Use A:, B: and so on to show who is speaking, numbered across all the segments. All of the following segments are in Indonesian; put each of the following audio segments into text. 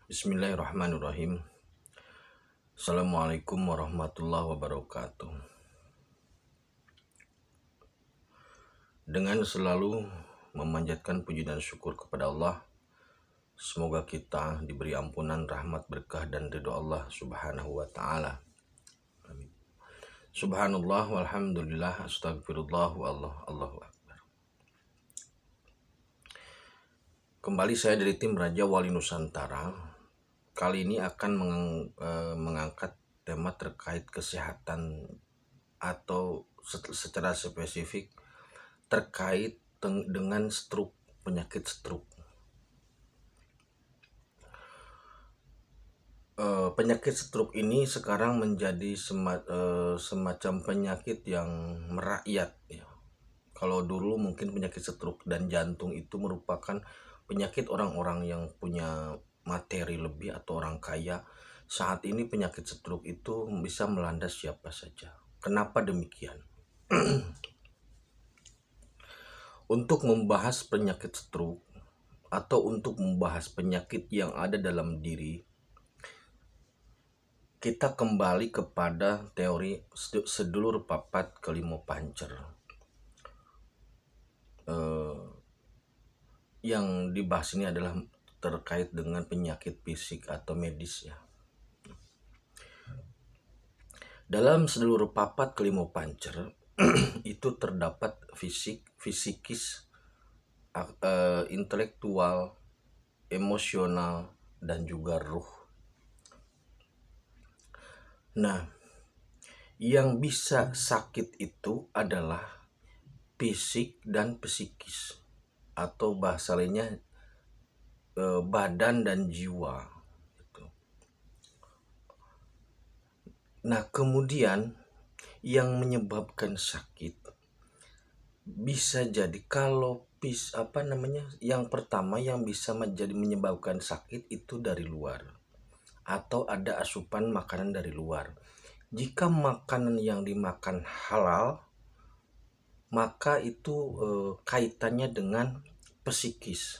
A: Bismillahirrahmanirrahim. Assalamualaikum warahmatullahi wabarakatuh. Dengan selalu memanjatkan puji dan syukur kepada Allah, semoga kita diberi ampunan, rahmat, berkah, dan ridho Allah subhanahu wa ta'ala. Amin. Subhanallah walhamdulillah astagfirullah Allahu akbar. Kembali saya dari tim Raja Wali Nusantara. Kali ini akan mengangkat tema terkait kesehatan atau secara spesifik terkait dengan penyakit stroke. Penyakit stroke ini sekarang menjadi semacam penyakit yang merakyat ya. Kalau dulu mungkin penyakit stroke dan jantung itu merupakan penyakit orang-orang yang punya materi lebih atau orang kaya. Saat ini penyakit stroke itu bisa melanda siapa saja. Kenapa demikian? Untuk membahas penyakit stroke atau untuk membahas penyakit yang ada dalam diri, kita kembali kepada teori sedulur papat kelima pancer. Yang dibahas ini adalah terkait dengan penyakit fisik atau medis ya. Dalam seluruh papat kelima pancer itu terdapat fisikis, intelektual, emosional, dan juga ruh. Nah, yang bisa sakit itu adalah fisik dan psikis, atau bahasa lainnya badan dan jiwa. Nah, kemudian yang menyebabkan sakit bisa jadi yang pertama yang bisa menyebabkan sakit itu dari luar atau ada asupan makanan dari luar. Jika makanan yang dimakan halal, maka itu kaitannya dengan psikis.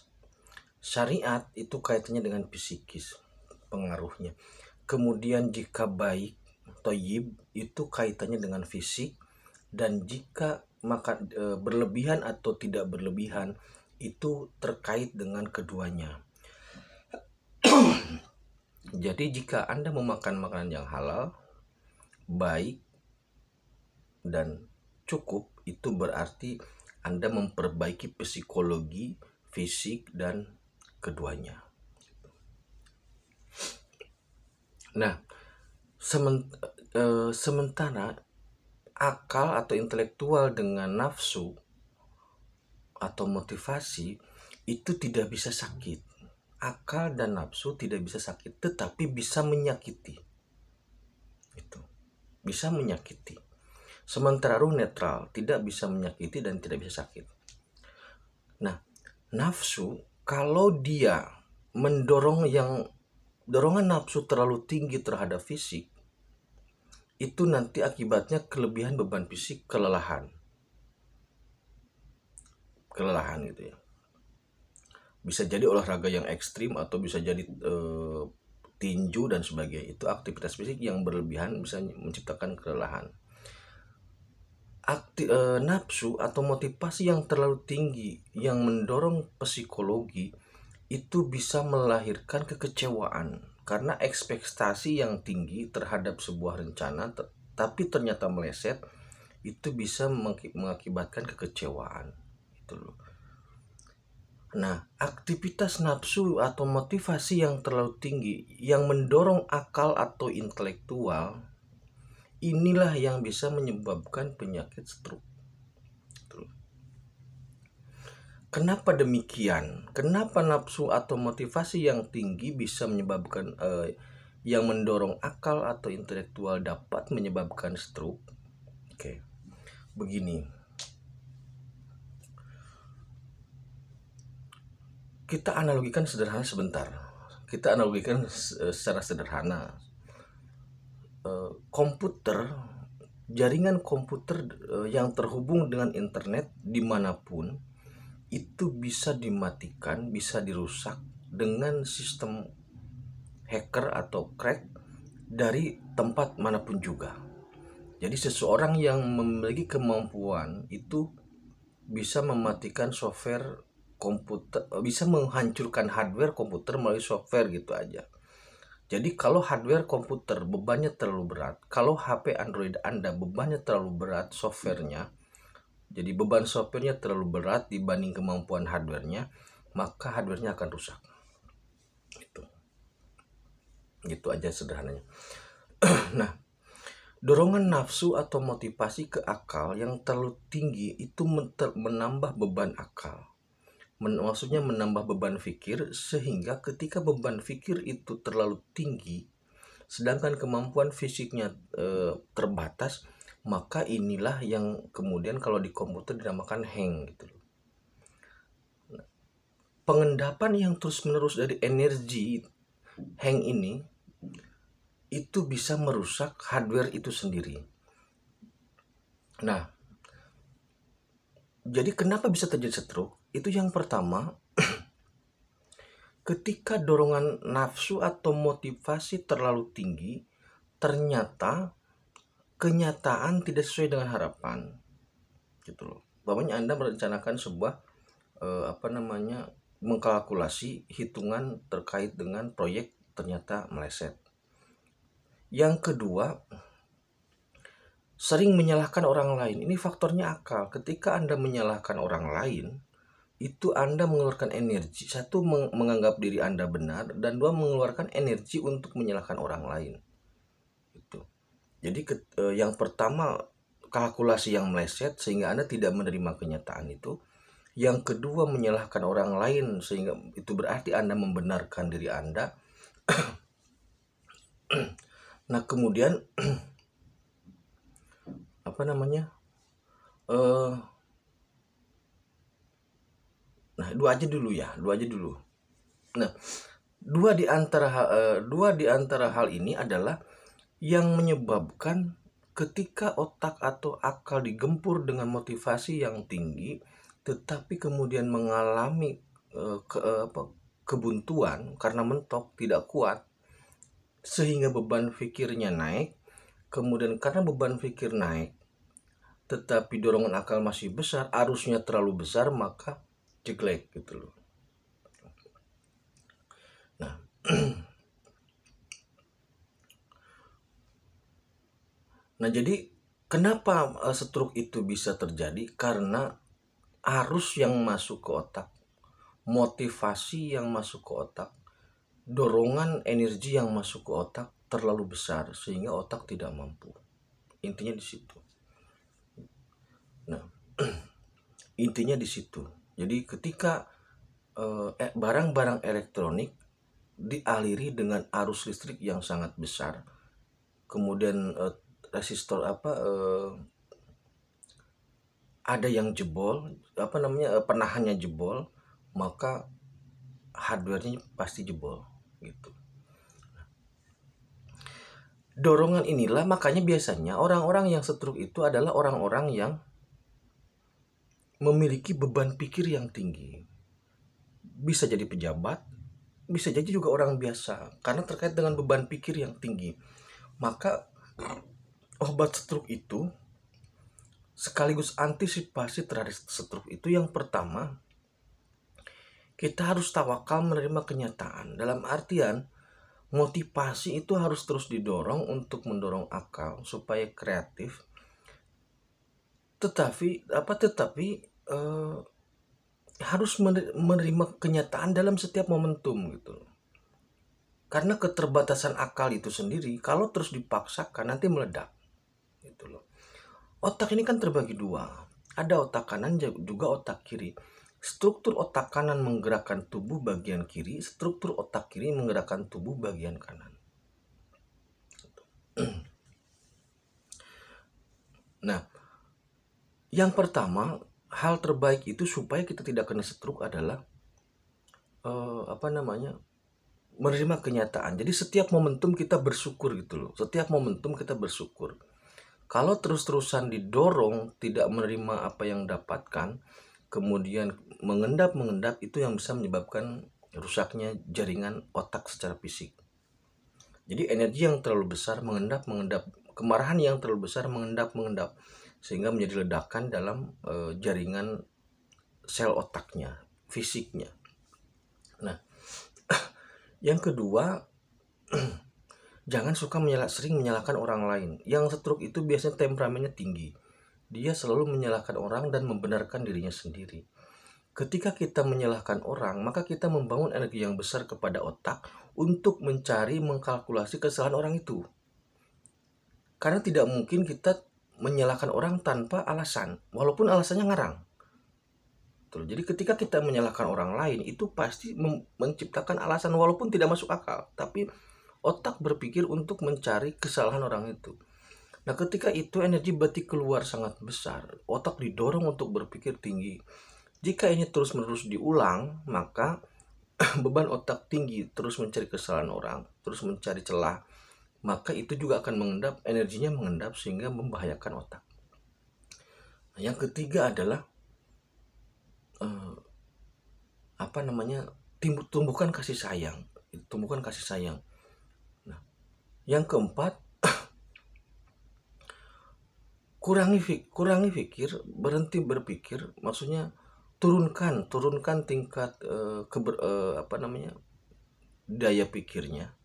A: Syariat itu kaitannya dengan psikis pengaruhnya. Kemudian jika baik, thayyib, itu kaitannya dengan fisik. Dan jika makan berlebihan atau tidak berlebihan, itu terkait dengan keduanya. Jadi jika Anda memakan makanan yang halal, baik, dan cukup, itu berarti Anda memperbaiki psikologi, fisik, dan keduanya. Nah, sementara akal atau intelektual dengan nafsu atau motivasi itu tidak bisa sakit. Akal dan nafsu tidak bisa sakit, tetapi bisa menyakiti. Itu bisa menyakiti. Sementara ruh netral tidak bisa menyakiti dan tidak bisa sakit. Nah, nafsu kalau dia dorongan nafsu terlalu tinggi terhadap fisik, itu nanti akibatnya kelebihan beban fisik, kelelahan gitu ya. Bisa jadi olahraga yang ekstrim atau bisa jadi tinju dan sebagainya. Itu aktivitas fisik yang berlebihan bisa menciptakan kelelahan. Nafsu atau motivasi yang terlalu tinggi yang mendorong psikologi itu bisa melahirkan kekecewaan karena ekspektasi yang tinggi terhadap sebuah rencana tapi ternyata meleset, itu bisa mengakibatkan kekecewaan itu loh. Nah, aktivitas nafsu atau motivasi yang terlalu tinggi yang mendorong akal atau intelektual, inilah yang bisa menyebabkan penyakit stroke. Kenapa demikian? Kenapa nafsu atau motivasi yang tinggi bisa menyebabkan yang mendorong akal atau intelektual dapat menyebabkan stroke? Oke. Begini. Kita analogikan sederhana sebentar. Kita analogikan secara sederhana. Komputer, jaringan komputer yang terhubung dengan internet dimanapun, itu bisa dimatikan, bisa dirusak dengan sistem hacker atau crack dari tempat manapun juga. Jadi seseorang yang memiliki kemampuan itu bisa mematikan software komputer, bisa menghancurkan hardware komputer melalui software gitu aja. Jadi kalau hardware komputer bebannya terlalu berat, kalau HP Android Anda bebannya terlalu berat softwarenya, jadi beban softwarenya terlalu berat dibanding kemampuan hardwarenya, maka hardwarenya akan rusak. Gitu aja sederhananya. Nah, dorongan nafsu atau motivasi ke akal yang terlalu tinggi itu menambah beban akal. Maksudnya menambah beban pikir, sehingga ketika beban pikir itu terlalu tinggi, sedangkan kemampuan fisiknya terbatas, maka inilah yang kemudian kalau di komputer dinamakan hang gitu. Pengendapan yang terus-menerus dari energi hang ini itu bisa merusak hardware itu sendiri. Nah, jadi kenapa bisa terjadi stroke? Itu yang pertama, ketika dorongan nafsu atau motivasi terlalu tinggi, ternyata kenyataan tidak sesuai dengan harapan. Gitu loh. Bapaknya Anda merencanakan sebuah mengkalkulasi hitungan terkait dengan proyek, ternyata meleset. Yang kedua, sering menyalahkan orang lain. Ini faktornya akal. Ketika Anda menyalahkan orang lain, itu Anda mengeluarkan energi. Satu, menganggap diri Anda benar, dan dua, mengeluarkan energi untuk menyalahkan orang lain. Itu. Jadi yang pertama, kalkulasi yang meleset sehingga Anda tidak menerima kenyataan itu. Yang kedua, menyalahkan orang lain sehingga itu berarti Anda membenarkan diri Anda. Nah, kemudian nah, dua aja dulu. Nah, dua di antara hal ini adalah yang menyebabkan ketika otak atau akal digempur dengan motivasi yang tinggi, tetapi kemudian mengalami kebuntuan karena mentok, tidak kuat, sehingga beban pikirnya naik. Kemudian karena beban pikir naik, tetapi dorongan akal masih besar, arusnya terlalu besar, maka jeglek gitu loh. Nah, nah jadi kenapa stroke itu bisa terjadi? Karena arus yang masuk ke otak, motivasi yang masuk ke otak, dorongan energi yang masuk ke otak terlalu besar sehingga otak tidak mampu. Intinya di situ. Nah, intinya di situ. Jadi ketika barang-barang elektronik dialiri dengan arus listrik yang sangat besar, kemudian resistor ada yang jebol, penahannya jebol, maka hardwarenya pasti jebol gitu. Dorongan inilah makanya biasanya orang-orang yang stroke itu adalah orang-orang yang memiliki beban pikir yang tinggi. Bisa jadi pejabat, bisa jadi juga orang biasa, karena terkait dengan beban pikir yang tinggi. Maka obat stroke itu sekaligus antisipasi terhadap stroke itu, yang pertama, kita harus tawakal menerima kenyataan. Dalam artian, motivasi itu harus terus didorong untuk mendorong akal supaya kreatif. Tetapi harus menerima kenyataan dalam setiap momentum gitu. Karena keterbatasan akal itu sendiri kalau terus dipaksakan nanti meledak gitu loh. Otak ini kan terbagi dua. Ada otak kanan juga otak kiri. Struktur otak kanan menggerakkan tubuh bagian kiri, struktur otak kiri menggerakkan tubuh bagian kanan. Nah, yang pertama, hal terbaik itu supaya kita tidak kena stroke adalah menerima kenyataan. Jadi setiap momentum kita bersyukur gitu loh. Setiap momentum kita bersyukur. Kalau terus-terusan didorong tidak menerima apa yang dapatkan, kemudian mengendap itu yang bisa menyebabkan rusaknya jaringan otak secara fisik. Jadi energi yang terlalu besar mengendap, kemarahan yang terlalu besar mengendap, sehingga menjadi ledakan dalam jaringan sel otaknya, fisiknya. Nah, yang kedua, jangan suka sering menyalahkan orang lain. Yang stroke itu biasanya temperamennya tinggi. Dia selalu menyalahkan orang dan membenarkan dirinya sendiri. Ketika kita menyalahkan orang, maka kita membangun energi yang besar kepada otak untuk mencari, mengkalkulasi kesalahan orang itu. Karena tidak mungkin kita menyalahkan orang tanpa alasan, walaupun alasannya ngarang. Jadi ketika kita menyalahkan orang lain, itu pasti menciptakan alasan walaupun tidak masuk akal, tapi otak berpikir untuk mencari kesalahan orang itu. Nah, ketika itu energi berarti keluar sangat besar, otak didorong untuk berpikir tinggi. Jika ini terus-menerus diulang, maka beban otak tinggi, terus mencari kesalahan orang, terus mencari celah, maka itu juga akan mengendap, energinya mengendap sehingga membahayakan otak. Nah, yang ketiga adalah tumbuhkan kasih sayang, Nah, yang keempat, kurangi pikir, berhenti berpikir, maksudnya turunkan tingkat daya pikirnya,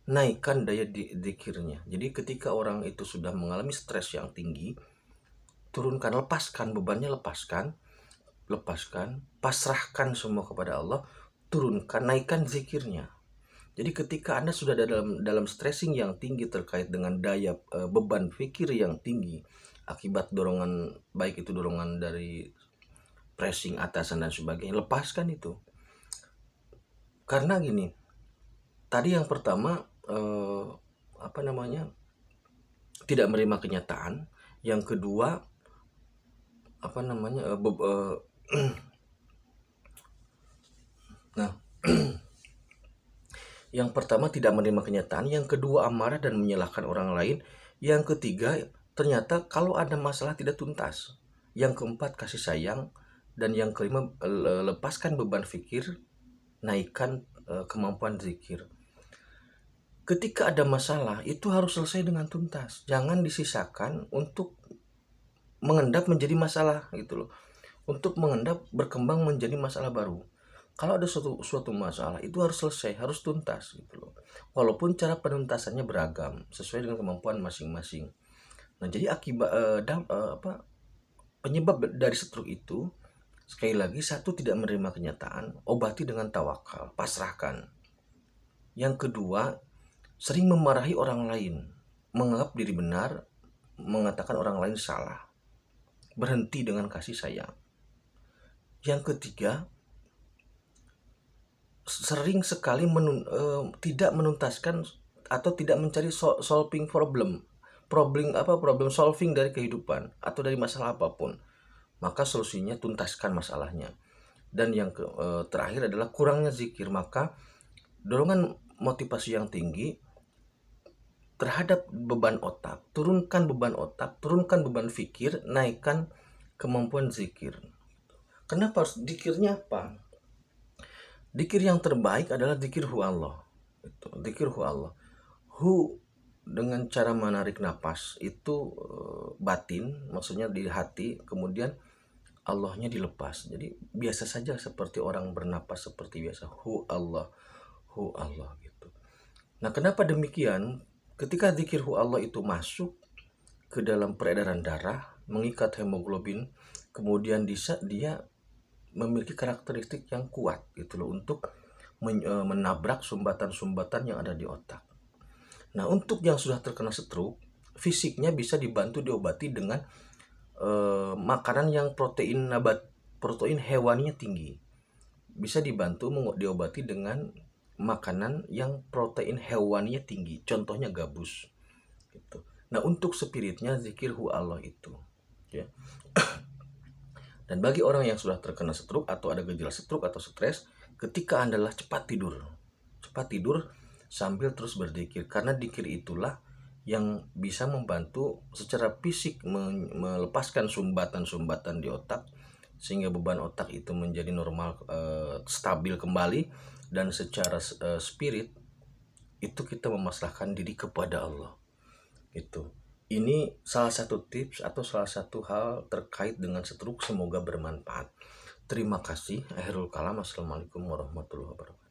A: naikkan daya zikirnya. Jadi ketika orang itu sudah mengalami stres yang tinggi, turunkan, lepaskan bebannya, lepaskan, pasrahkan semua kepada Allah, turunkan, naikkan zikirnya. Jadi ketika Anda sudah dalam stressing yang tinggi terkait dengan daya beban pikir yang tinggi akibat dorongan, baik itu dorongan dari pressing atasan dan sebagainya, lepaskan itu. Karena gini, tadi yang pertama tidak menerima kenyataan, yang kedua nah yang pertama tidak menerima kenyataan, yang kedua amarah dan menyalahkan orang lain, yang ketiga ternyata kalau ada masalah tidak tuntas, yang keempat kasih sayang, dan yang kelima lepaskan beban pikir, naikkan kemampuan zikir. Ketika ada masalah itu harus selesai dengan tuntas, jangan disisakan untuk mengendap menjadi masalah gitu loh, untuk mengendap berkembang menjadi masalah baru. Kalau ada suatu masalah itu harus selesai, harus tuntas gitu loh. Walaupun cara penuntasannya beragam sesuai dengan kemampuan masing-masing. Nah, jadi penyebab dari stroke itu, sekali lagi, satu, tidak menerima kenyataan, obati dengan tawakal, pasrahkan. Yang kedua, sering memarahi orang lain, menganggap diri benar, mengatakan orang lain salah, berhenti dengan kasih sayang. Yang ketiga, sering sekali tidak menuntaskan atau tidak mencari solving problem solving dari kehidupan atau dari masalah apapun, maka solusinya tuntaskan masalahnya. Dan yang terakhir adalah kurangnya zikir, maka dorongan motivasi yang tinggi terhadap beban otak, turunkan beban fikir, naikkan kemampuan zikir. Kenapa harus zikirnya apa? Zikir yang terbaik adalah zikir hu Allah. Zikir hu Allah. Hu dengan cara menarik napas itu batin, maksudnya di hati, kemudian Allahnya dilepas. Jadi biasa saja seperti orang bernapas seperti biasa. Hu Allah gitu. Nah, kenapa demikian? Ketika zikir hu Allah itu masuk ke dalam peredaran darah, mengikat hemoglobin, kemudian dia memiliki karakteristik yang kuat gitu loh untuk menabrak sumbatan-sumbatan yang ada di otak. Nah, untuk yang sudah terkena stroke, fisiknya bisa dibantu diobati dengan makanan yang protein hewaninya tinggi. Bisa dibantu diobati dengan makanan yang protein hewaninya tinggi. Contohnya gabus. Gitu. Nah, untuk spiritnya zikir hu Allah itu. Ya. Dan bagi orang yang sudah terkena stroke atau ada gejala stroke atau stres, ketika Anda cepat tidur sambil terus berzikir, karena zikir itulah yang bisa membantu secara fisik melepaskan sumbatan-sumbatan di otak sehingga beban otak itu menjadi normal, stabil kembali, dan secara spirit itu kita memasrahkan diri kepada Allah. Itu. Ini salah satu tips atau salah satu hal terkait dengan setruk, semoga bermanfaat. Terima kasih. Akhirul kalam. Assalamualaikum warahmatullahi wabarakatuh.